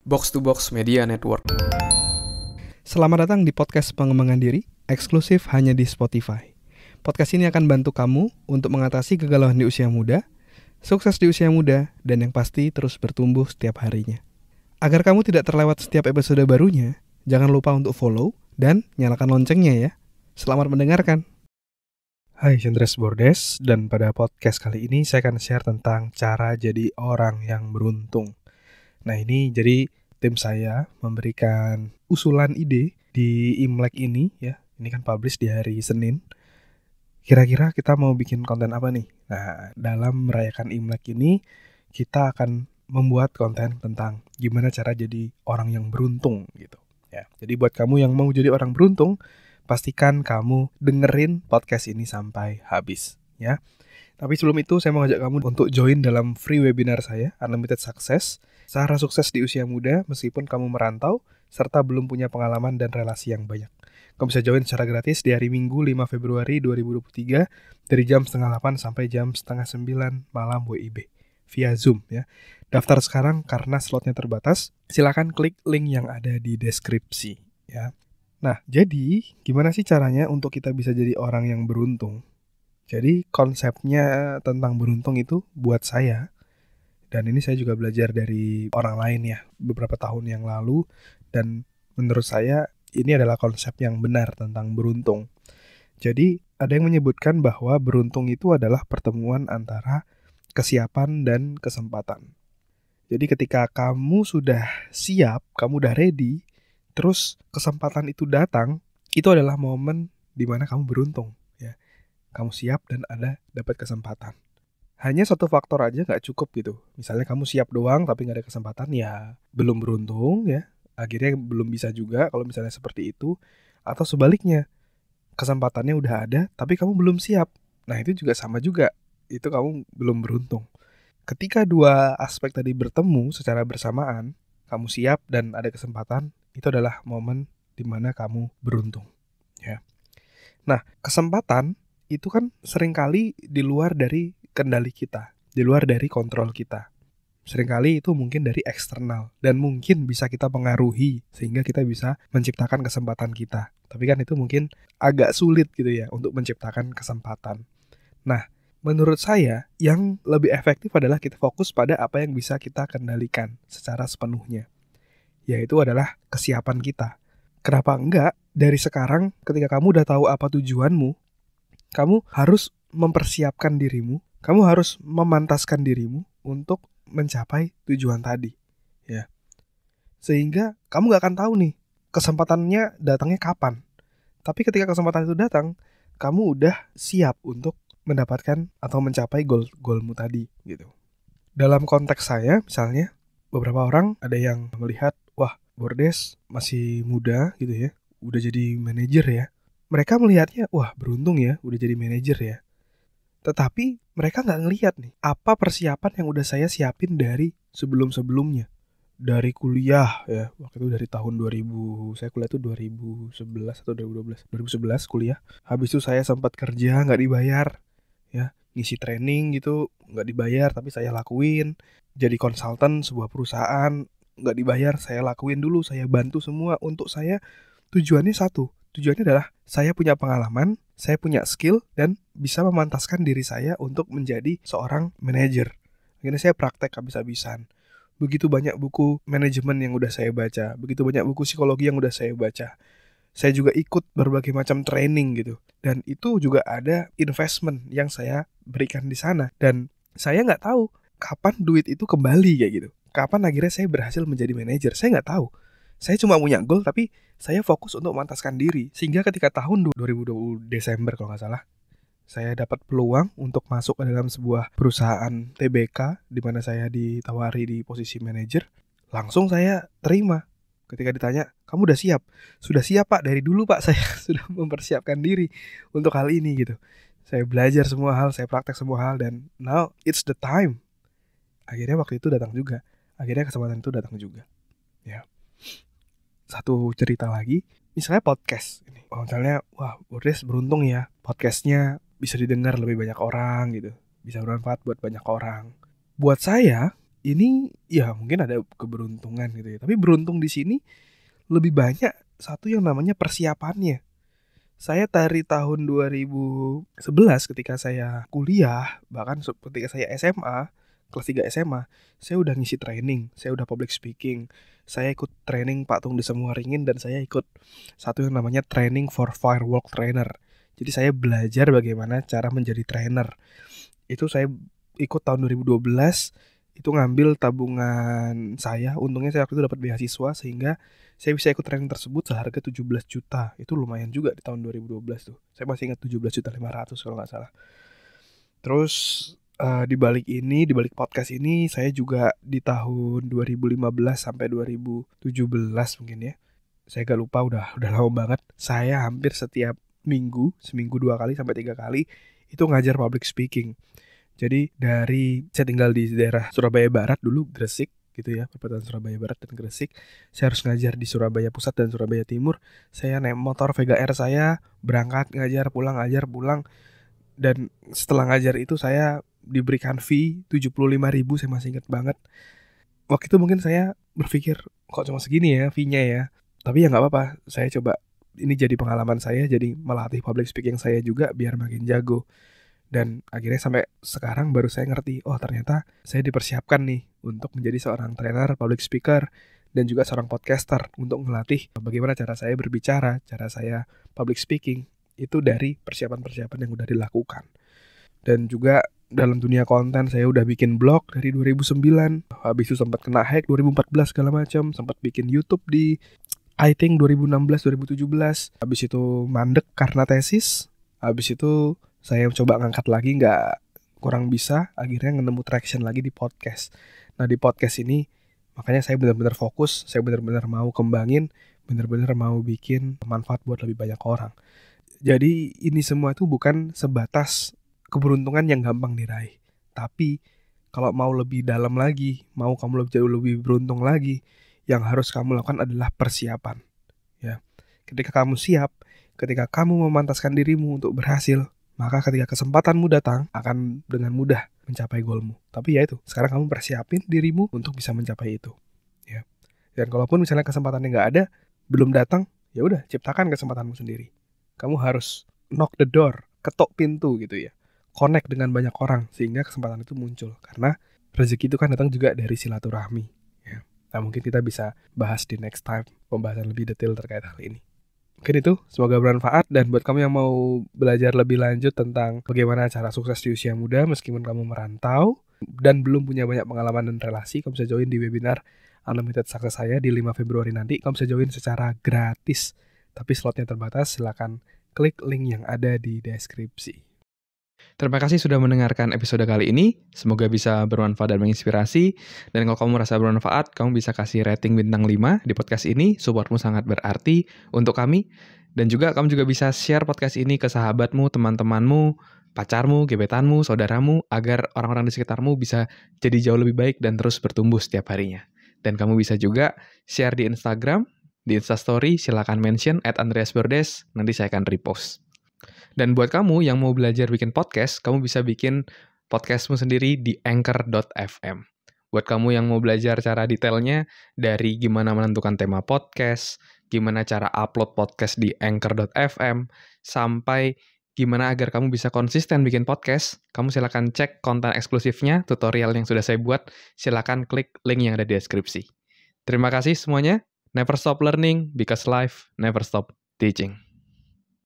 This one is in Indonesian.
Box to Box Media Network. Selamat datang di podcast pengembangan diri, eksklusif hanya di Spotify. Podcast ini akan bantu kamu untuk mengatasi kegalauan di usia muda, sukses di usia muda, dan yang pasti terus bertumbuh setiap harinya. Agar kamu tidak terlewat setiap episode barunya, jangan lupa untuk follow dan nyalakan loncengnya ya. Selamat mendengarkan. Hai, Chandres Bordes, dan pada podcast kali ini saya akan share tentang cara jadi orang yang beruntung. Nah, ini jadi tim saya memberikan usulan ide di Imlek ini ya. Ini kan publish di hari Senin. Kira-kira kita mau bikin konten apa nih? Nah, dalam merayakan Imlek ini kita akan membuat konten tentang gimana cara jadi orang yang beruntung gitu ya. Jadi buat kamu yang mau jadi orang beruntung, pastikan kamu dengerin podcast ini sampai habis ya. Tapi sebelum itu saya mau ngajak kamu untuk join dalam free webinar saya, Unlimited Success, cara sukses di usia muda meskipun kamu merantau, serta belum punya pengalaman dan relasi yang banyak. Kamu bisa join secara gratis di hari Minggu 5 Februari 2023 dari jam 8:30 sampai jam 8:30 malam WIB via Zoom ya. Daftar sekarang karena slotnya terbatas, silakan klik link yang ada di deskripsi ya. Nah, jadi gimana sih caranya untuk kita bisa jadi orang yang beruntung? Jadi konsepnya tentang beruntung itu buat saya, dan ini saya juga belajar dari orang lain ya beberapa tahun yang lalu, dan menurut saya ini adalah konsep yang benar tentang beruntung. Jadi ada yang menyebutkan bahwa beruntung itu adalah pertemuan antara kesiapan dan kesempatan. Jadi ketika kamu sudah siap, kamu udah ready, terus kesempatan itu datang, itu adalah momen di mana kamu beruntung ya. Kamu siap dan dapat kesempatan. Hanya satu faktor aja nggak cukup gitu. Misalnya kamu siap doang tapi nggak ada kesempatan, ya belum beruntung ya. Akhirnya belum bisa juga kalau misalnya seperti itu. Atau sebaliknya, kesempatannya udah ada tapi kamu belum siap. Nah itu juga sama juga. Itu kamu belum beruntung. Ketika dua aspek tadi bertemu secara bersamaan, kamu siap dan ada kesempatan, itu adalah momen di mana kamu beruntung ya. Nah, kesempatan itu kan seringkali di luar dari kendali kita, di luar dari kontrol kita. Seringkali itu mungkin dari eksternal dan mungkin bisa kita pengaruhi sehingga kita bisa menciptakan kesempatan kita. Tapi kan itu mungkin agak sulit gitu ya untuk menciptakan kesempatan. Nah, menurut saya yang lebih efektif adalah kita fokus pada apa yang bisa kita kendalikan secara sepenuhnya, yaitu adalah kesiapan kita. Kenapa enggak dari sekarang ketika kamu udah tahu apa tujuanmu, kamu harus mempersiapkan dirimu, kamu harus memantaskan dirimu untuk mencapai tujuan tadi ya. Sehingga kamu gak akan tahu nih kesempatannya datangnya kapan. Tapi ketika kesempatan itu datang, kamu udah siap untuk mendapatkan atau mencapai goal-goalmu tadi gitu. Dalam konteks saya misalnya, beberapa orang ada yang melihat, wah Bordes masih muda gitu ya, udah jadi manajer ya. Mereka melihatnya, wah beruntung ya udah jadi manajer ya. Tetapi mereka nggak ngelihat nih, apa persiapan yang udah saya siapin dari sebelum-sebelumnya. Dari kuliah ya, waktu itu dari tahun 2000, saya kuliah itu 2011 atau 2012. 2011 kuliah. Habis itu saya sempat kerja nggak dibayar ya, ngisi training gitu nggak dibayar tapi saya lakuin. Jadi konsultan sebuah perusahaan nggak dibayar, saya lakuin dulu, saya bantu semua. Untuk saya tujuannya satu, tujuannya adalah saya punya pengalaman, saya punya skill, dan bisa memantaskan diri saya untuk menjadi seorang manajer. Akhirnya saya praktek habis-habisan. Begitu banyak buku manajemen yang udah saya baca, begitu banyak buku psikologi yang udah saya baca. Saya juga ikut berbagai macam training gitu. Dan itu juga ada investment yang saya berikan di sana. Dan saya nggak tahu kapan duit itu kembali kayak gitu. Kapan akhirnya saya berhasil menjadi manajer, saya nggak tahu. Saya cuma punya goal, tapi saya fokus untuk memantaskan diri. Sehingga ketika tahun 2020 Desember kalau nggak salah, saya dapat peluang untuk masuk ke dalam sebuah perusahaan TBK, di mana saya ditawari di posisi manajer. Langsung saya terima. Ketika ditanya, kamu udah siap? Sudah siap Pak, dari dulu Pak saya sudah mempersiapkan diri untuk hal ini gitu. Saya belajar semua hal, saya praktek semua hal, dan now it's the time. Akhirnya waktu itu datang juga. Akhirnya kesempatan itu datang juga. Ya. Satu cerita lagi, misalnya podcast ini. Misalnya, wah Bordes beruntung ya, podcastnya bisa didengar lebih banyak orang gitu, bisa bermanfaat buat banyak orang. Buat saya, ini ya mungkin ada keberuntungan gitu ya. Tapi beruntung di sini lebih banyak satu yang namanya persiapannya. Saya dari tahun 2011 ketika saya kuliah, bahkan ketika saya SMA, kelas 3 SMA, saya udah ngisi training, saya udah public speaking, saya ikut training patung di semua ringin, dan saya ikut satu yang namanya training for firework trainer. Jadi saya belajar bagaimana cara menjadi trainer. Itu saya ikut tahun 2012, itu ngambil tabungan saya. Untungnya saya waktu itu dapat beasiswa sehingga saya bisa ikut training tersebut seharga 17 juta. Itu lumayan juga di tahun 2012 tuh. Saya masih ingat 17.500.000 kalau nggak salah. Terus di balik podcast ini, saya juga di tahun 2015 sampai 2017 mungkin ya. Saya gak lupa, udah lama banget. Saya hampir setiap minggu, seminggu 2 kali sampai 3 kali itu ngajar public speaking. Jadi saya tinggal di daerah Surabaya Barat dulu, Gresik gitu ya, perbatasan Surabaya Barat dan Gresik. Saya harus ngajar di Surabaya Pusat dan Surabaya Timur. Saya naik motor Vega R, saya berangkat ngajar pulang. Dan setelah ngajar itu saya diberikan fee 75.000, saya masih ingat banget. Waktu itu mungkin saya berpikir, kok cuma segini ya fee-nya ya. Tapi ya gak apa-apa, saya coba, ini jadi pengalaman saya, jadi melatih public speaking saya juga biar makin jago. Dan akhirnya sampai sekarang baru saya ngerti, oh ternyata saya dipersiapkan nih untuk menjadi seorang trainer, public speaker, dan juga seorang podcaster untuk melatih bagaimana cara saya berbicara, cara saya public speaking, itu dari persiapan-persiapan yang udah dilakukan. Dan juga dalam dunia konten saya udah bikin blog dari 2009, habis itu sempat kena hack 2014 segala macam, sempat bikin YouTube di I think 2016-2017, habis itu mandek karena tesis, habis itu saya coba ngangkat lagi, kurang bisa, akhirnya nemu traction lagi di podcast. Nah di podcast ini makanya saya benar-benar fokus, saya benar-benar mau kembangin, benar-benar mau bikin manfaat buat lebih banyak orang. Jadi ini semua itu bukan sebatas keberuntungan yang gampang diraih, tapi kalau mau lebih dalam lagi, mau kamu jauh lebih beruntung lagi, yang harus kamu lakukan adalah persiapan. Ya, ketika kamu siap, ketika kamu memantaskan dirimu untuk berhasil, maka ketika kesempatanmu datang, akan dengan mudah mencapai goalmu. Tapi ya itu, sekarang kamu persiapin dirimu untuk bisa mencapai itu. Ya. Dan kalaupun misalnya kesempatannya nggak ada, belum datang, ya udah, ciptakan kesempatanmu sendiri. Kamu harus knock the door, ketok pintu gitu ya. Connect dengan banyak orang sehingga kesempatan itu muncul. Karena rezeki itu kan datang juga dari silaturahmi. Ya. Nah mungkin kita bisa bahas di next time pembahasan lebih detail terkait hal ini. Mungkin itu, semoga bermanfaat. Dan buat kamu yang mau belajar lebih lanjut tentang bagaimana cara sukses di usia muda meskipun kamu merantau dan belum punya banyak pengalaman dan relasi, kamu bisa join di webinar Unlimited Success saya di 5 Februari nanti. Kamu bisa join secara gratis, tapi slotnya terbatas. Silakan klik link yang ada di deskripsi. Terima kasih sudah mendengarkan episode kali ini. Semoga bisa bermanfaat dan menginspirasi. Dan kalau kamu merasa bermanfaat, kamu bisa kasih rating bintang 5 di podcast ini. Supportmu sangat berarti untuk kami. Dan juga kamu juga bisa share podcast ini ke sahabatmu, teman-temanmu, pacarmu, gebetanmu, saudaramu, agar orang-orang di sekitarmu bisa jadi jauh lebih baik dan terus bertumbuh setiap harinya. Dan kamu bisa juga share di Instagram, di Instastory, silakan mention @andreasberdes, nanti saya akan repost. Dan buat kamu yang mau belajar bikin podcast, kamu bisa bikin podcastmu sendiri di anchor.fm. Buat kamu yang mau belajar cara detailnya, dari gimana menentukan tema podcast, gimana cara upload podcast di anchor.fm, sampai gimana agar kamu bisa konsisten bikin podcast, kamu silakan cek konten eksklusifnya, tutorial yang sudah saya buat, silakan klik link yang ada di deskripsi. Terima kasih semuanya. Never stop learning, because life never stop teaching.